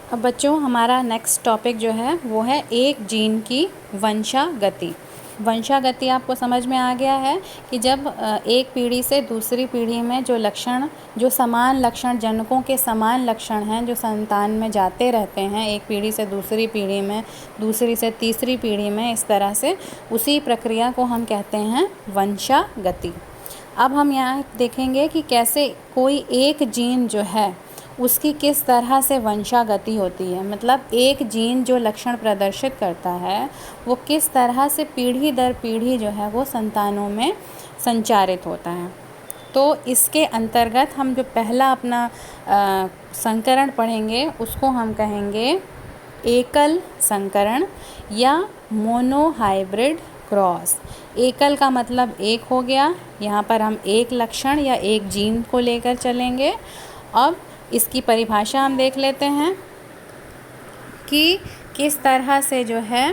अब बच्चों हमारा नेक्स्ट टॉपिक जो है वो है एक जीन की वंशागति। वंशागति आपको समझ में आ गया है कि जब एक पीढ़ी से दूसरी पीढ़ी में जो समान लक्षण, जनकों के समान लक्षण हैं जो संतान में जाते रहते हैं, एक पीढ़ी से दूसरी पीढ़ी में, दूसरी से तीसरी पीढ़ी में, इस तरह से उसी प्रक्रिया को हम कहते हैं वंशागति। अब हम यहाँ देखेंगे कि कैसे कोई एक जीन जो है उसकी किस तरह से वंशागति होती है, मतलब एक जीन जो लक्षण प्रदर्शित करता है वो किस तरह से पीढ़ी दर पीढ़ी जो है वो संतानों में संचारित होता है। तो इसके अंतर्गत हम जो पहला अपना संकरण पढ़ेंगे उसको हम कहेंगे एकल संकरण या मोनोहाइब्रिड क्रॉस। एकल का मतलब एक हो गया, यहाँ पर हम एक लक्षण या एक जीन को लेकर चलेंगे। अब इसकी परिभाषा हम देख लेते हैं कि किस तरह से जो है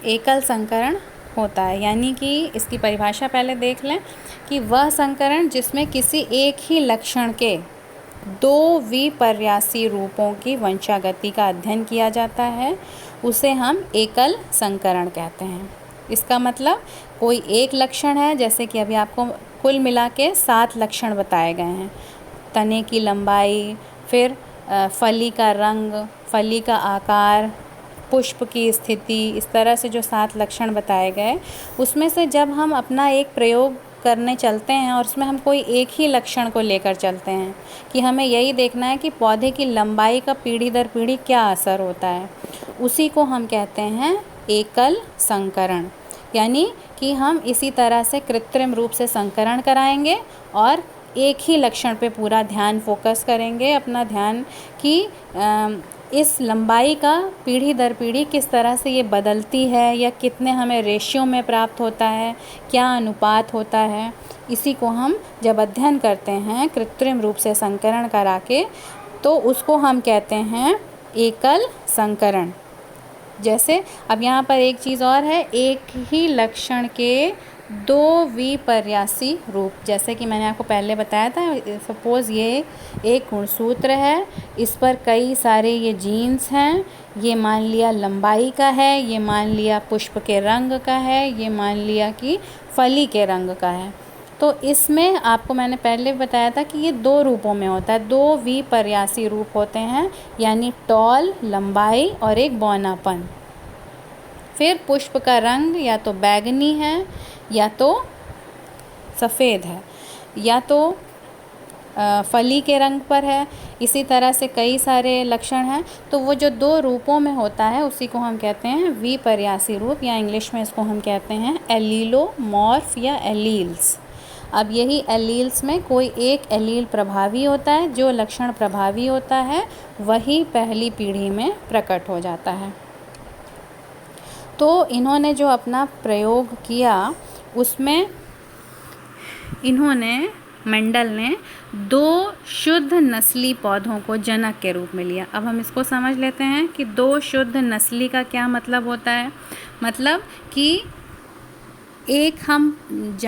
एकल संकरण होता है, यानी कि इसकी परिभाषा पहले देख लें कि वह संकरण जिसमें किसी एक ही लक्षण के दो विपर्यासी रूपों की वंशागति का अध्ययन किया जाता है उसे हम एकल संकरण कहते हैं। इसका मतलब कोई एक लक्षण है, जैसे कि अभी आपको कुल मिला के 7 लक्षण बताए गए हैं, तने की लंबाई, फिर फली का रंग, फली का आकार, पुष्प की स्थिति, इस तरह से जो 7 लक्षण बताए गए उसमें से जब हम अपना एक प्रयोग करने चलते हैं और उसमें हम कोई एक ही लक्षण को लेकर चलते हैं कि हमें यही देखना है कि पौधे की लंबाई का पीढ़ी दर पीढ़ी क्या असर होता है, उसी को हम कहते हैं एकल संकरण। यानी कि हम इसी तरह से कृत्रिम रूप से संकरण कराएंगे और एक ही लक्षण पे पूरा ध्यान फोकस करेंगे, अपना ध्यान कि इस लंबाई का पीढ़ी दर पीढ़ी किस तरह से ये बदलती है या कितने हमें रेशियो में प्राप्त होता है, क्या अनुपात होता है। इसी को हम जब अध्ययन करते हैं कृत्रिम रूप से संकरण करा के तो उसको हम कहते हैं एकल संकरण। जैसे अब यहाँ पर एक चीज़ और है, एक ही लक्षण के दो विपर्यासी रूप। जैसे कि मैंने आपको पहले बताया था, सपोज़ ये एक गुणसूत्र है, इस पर कई सारे ये जीन्स हैं, ये मान लिया लंबाई का है, ये मान लिया पुष्प के रंग का है, ये मान लिया कि फली के रंग का है। तो इसमें आपको मैंने पहले बताया था कि ये 2 रूपों में होता है, 2 विपर्यासी रूप होते हैं, यानी टॉल लंबाई और एक बौनापन। फिर पुष्प का रंग या तो बैगनी है या तो सफ़ेद है या तो फली के रंग पर है। इसी तरह से कई सारे लक्षण हैं। तो वो जो 2 रूपों में होता है उसी को हम कहते हैं विपर्यासी रूप, या इंग्लिश में इसको हम कहते हैं एलीलोमॉर्फ या एलील्स। अब यही एलील्स में कोई एक एलील प्रभावी होता है, जो लक्षण प्रभावी होता है वही पहली पीढ़ी में प्रकट हो जाता है। तो इन्होंने जो अपना प्रयोग किया उसमें मेंडल ने 2 शुद्ध नस्ली पौधों को जनक के रूप में लिया। अब हम इसको समझ लेते हैं कि 2 शुद्ध नस्ली का क्या मतलब होता है। मतलब कि एक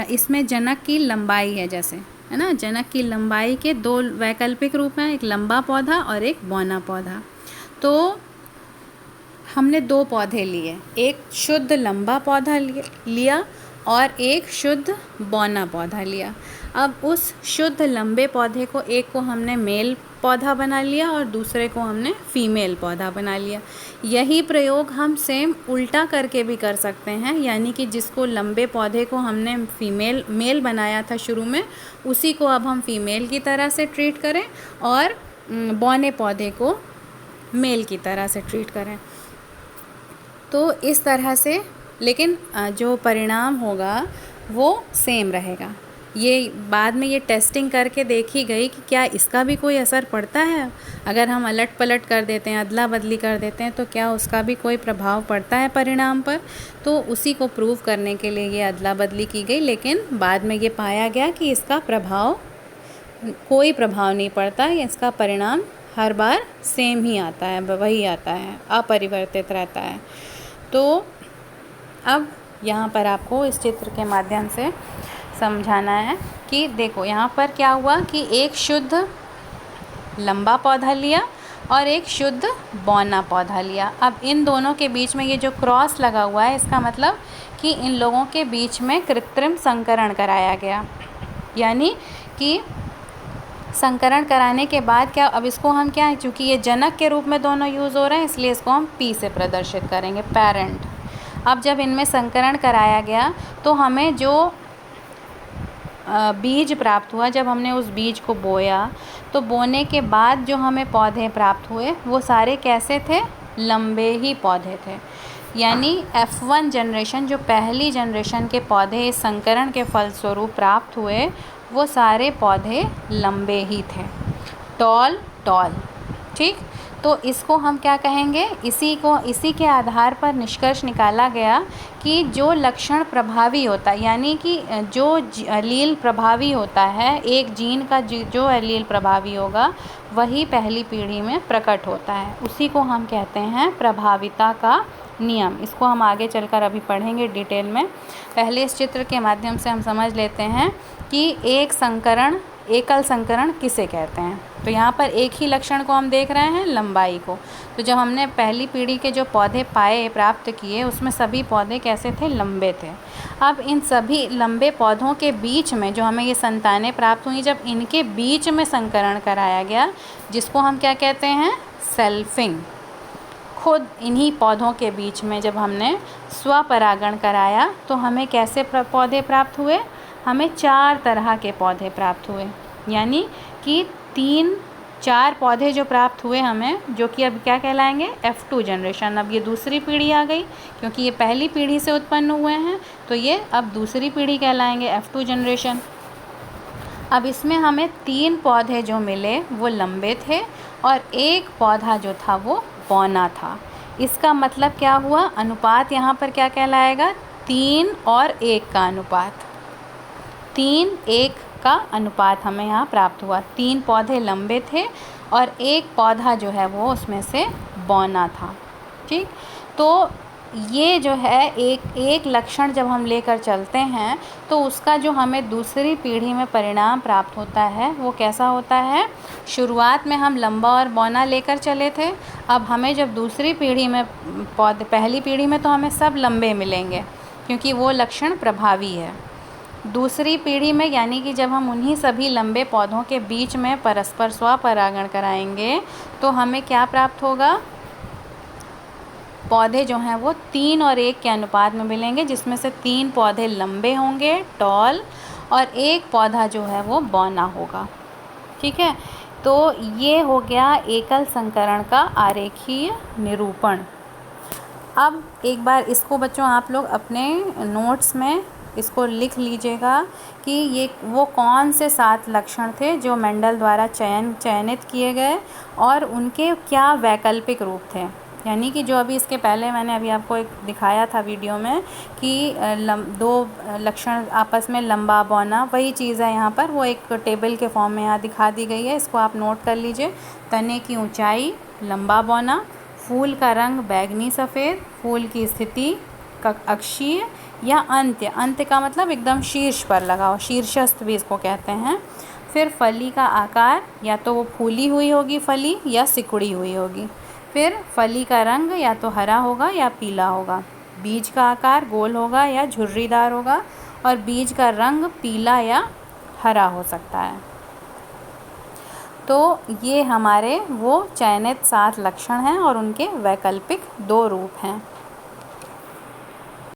इसमें जनक की लंबाई है, जैसे है ना, जनक की लंबाई के 2 वैकल्पिक रूप हैं, एक लंबा पौधा और एक बौना पौधा। तो हमने 2 पौधे लिए, एक शुद्ध लंबा पौधा लिया और एक शुद्ध बौना पौधा लिया। अब उस शुद्ध लंबे पौधे को एक को हमने मेल पौधा बना लिया और दूसरे को हमने फीमेल पौधा बना लिया। यही प्रयोग हम सेम उल्टा करके भी कर सकते हैं, यानी कि जिसको लंबे पौधे को हमने मेल बनाया था शुरू में, उसी को अब हम फीमेल की तरह से ट्रीट करें और बौने पौधे को मेल की तरह से ट्रीट करें। तो इस तरह से, लेकिन जो परिणाम होगा वो सेम रहेगा। ये बाद में ये टेस्टिंग करके देखी गई कि क्या इसका भी कोई असर पड़ता है। अगर हम अलट पलट कर देते हैं, अदला बदली कर देते हैं, तो क्या उसका भी कोई प्रभाव पड़ता है परिणाम पर। तो उसी को प्रूव करने के लिए ये अदला बदली की गई, लेकिन बाद में ये पाया गया कि इसका कोई प्रभाव नहीं पड़ता, इसका परिणाम हर बार सेम ही आता है, वही आता है, अपरिवर्तित रहता है। तो अब यहाँ पर आपको इस चित्र के माध्यम से समझाना है कि देखो यहाँ पर क्या हुआ कि एक शुद्ध लंबा पौधा लिया और एक शुद्ध बौना पौधा लिया। अब इन दोनों के बीच में ये जो क्रॉस लगा हुआ है, इसका मतलब कि इन लोगों के बीच में कृत्रिम संकरण कराया गया। यानी कि संकरण कराने के बाद क्या, अब इसको हम क्या है, चूँकि ये जनक के रूप में दोनों यूज़ हो रहे हैं, इसलिए इसको हम पी से प्रदर्शित करेंगे, पेरेंट। अब जब इनमें संकरण कराया गया तो हमें जो बीज प्राप्त हुआ, जब हमने उस बीज को बोया तो बोने के बाद जो हमें पौधे प्राप्त हुए वो सारे कैसे थे, लंबे ही पौधे थे। यानी F1 जनरेशन, जो पहली जनरेशन के पौधे इस संकरण के फलस्वरूप प्राप्त हुए, वो सारे पौधे लंबे ही थे, टॉल। ठीक, तो इसको हम क्या कहेंगे, इसी के आधार पर निष्कर्ष निकाला गया कि जो लक्षण प्रभावी होता है, यानी कि जो एलील प्रभावी होता है, एक जीन का जो एलील प्रभावी होगा वही पहली पीढ़ी में प्रकट होता है, उसी को हम कहते हैं प्रभाविता का नियम। इसको हम आगे चलकर अभी पढ़ेंगे डिटेल में। पहले इस चित्र के माध्यम से हम समझ लेते हैं कि एकल संकरण किसे कहते हैं। तो यहाँ पर एक ही लक्षण को हम देख रहे हैं, लंबाई को। तो जब हमने पहली पीढ़ी के जो पौधे प्राप्त किए, उसमें सभी पौधे कैसे थे, लंबे थे। अब इन सभी लंबे पौधों के बीच में जो हमें ये संतानें प्राप्त हुई, जब इनके बीच में संकरण कराया गया, जिसको हम क्या कहते हैं, सेल्फिंग। खुद इन्हीं पौधों के बीच में जब हमने स्वपरागण कराया तो हमें कैसे पौधे प्राप्त हुए, हमें 4 तरह के पौधे प्राप्त हुए। यानी कि 4 पौधे जो प्राप्त हुए हमें, जो कि अब क्या कहलाएंगे, F2 जनरेशन। अब ये दूसरी पीढ़ी आ गई, क्योंकि ये पहली पीढ़ी से उत्पन्न हुए हैं, तो ये अब दूसरी पीढ़ी कहलाएंगे, F2 जनरेशन। अब इसमें हमें 3 पौधे जो मिले वो लंबे थे और एक पौधा जो था वो बौना था। इसका मतलब क्या हुआ, अनुपात यहाँ पर क्या कहलाएगा, 3 और 1 का अनुपात। 3:1 का अनुपात हमें यहाँ प्राप्त हुआ। 3 पौधे लंबे थे और एक पौधा जो है वो उसमें से बौना था। ठीक, तो ये जो है एक लक्षण जब हम लेकर चलते हैं तो उसका जो हमें दूसरी पीढ़ी में परिणाम प्राप्त होता है वो कैसा होता है। शुरुआत में हम लंबा और बौना लेकर चले थे, अब हमें जब दूसरी पीढ़ी में पौधे, पहली पीढ़ी में तो हमें सब लंबे मिलेंगे क्योंकि वो लक्षण प्रभावी है। दूसरी पीढ़ी में यानी कि जब हम उन्हीं सभी लंबे पौधों के बीच में परस्पर स्वपरागण कराएंगे तो हमें क्या प्राप्त होगा, पौधे जो हैं वो 3 और 1 के अनुपात में मिलेंगे, जिसमें से 3 पौधे लंबे होंगे, टॉल, और एक पौधा जो है वो बौना होगा। ठीक है, तो ये हो गया एकल संकरण का आरेखीय निरूपण। अब एक बार इसको बच्चों आप लोग अपने नोट्स में इसको लिख लीजिएगा कि ये वो कौन से 7 लक्षण थे जो मेंडल द्वारा चयनित किए गए और उनके क्या वैकल्पिक रूप थे। यानी कि जो अभी इसके पहले मैंने अभी आपको एक दिखाया था वीडियो में कि 2 लक्षण आपस में लंबा बौना, वही चीज़ है यहाँ पर, वो एक टेबल के फॉर्म में यहाँ दिखा दी गई है, इसको आप नोट कर लीजिए। तने की ऊंचाई लंबा बौना, फूल का रंग बैंगनी सफ़ेद, फूल की स्थिति अक्षीय या अंत्य का मतलब एकदम शीर्ष पर लगा हो, शीर्षस्थ भी इसको कहते हैं। फिर फली का आकार, या तो वो फूली हुई होगी फली या सिकुड़ी हुई होगी। फिर फली का रंग या तो हरा होगा या पीला होगा। बीज का आकार गोल होगा या झुर्रीदार होगा और बीज का रंग पीला या हरा हो सकता है। तो ये हमारे वो चयनित 7 लक्षण हैं और उनके वैकल्पिक 2 रूप हैं।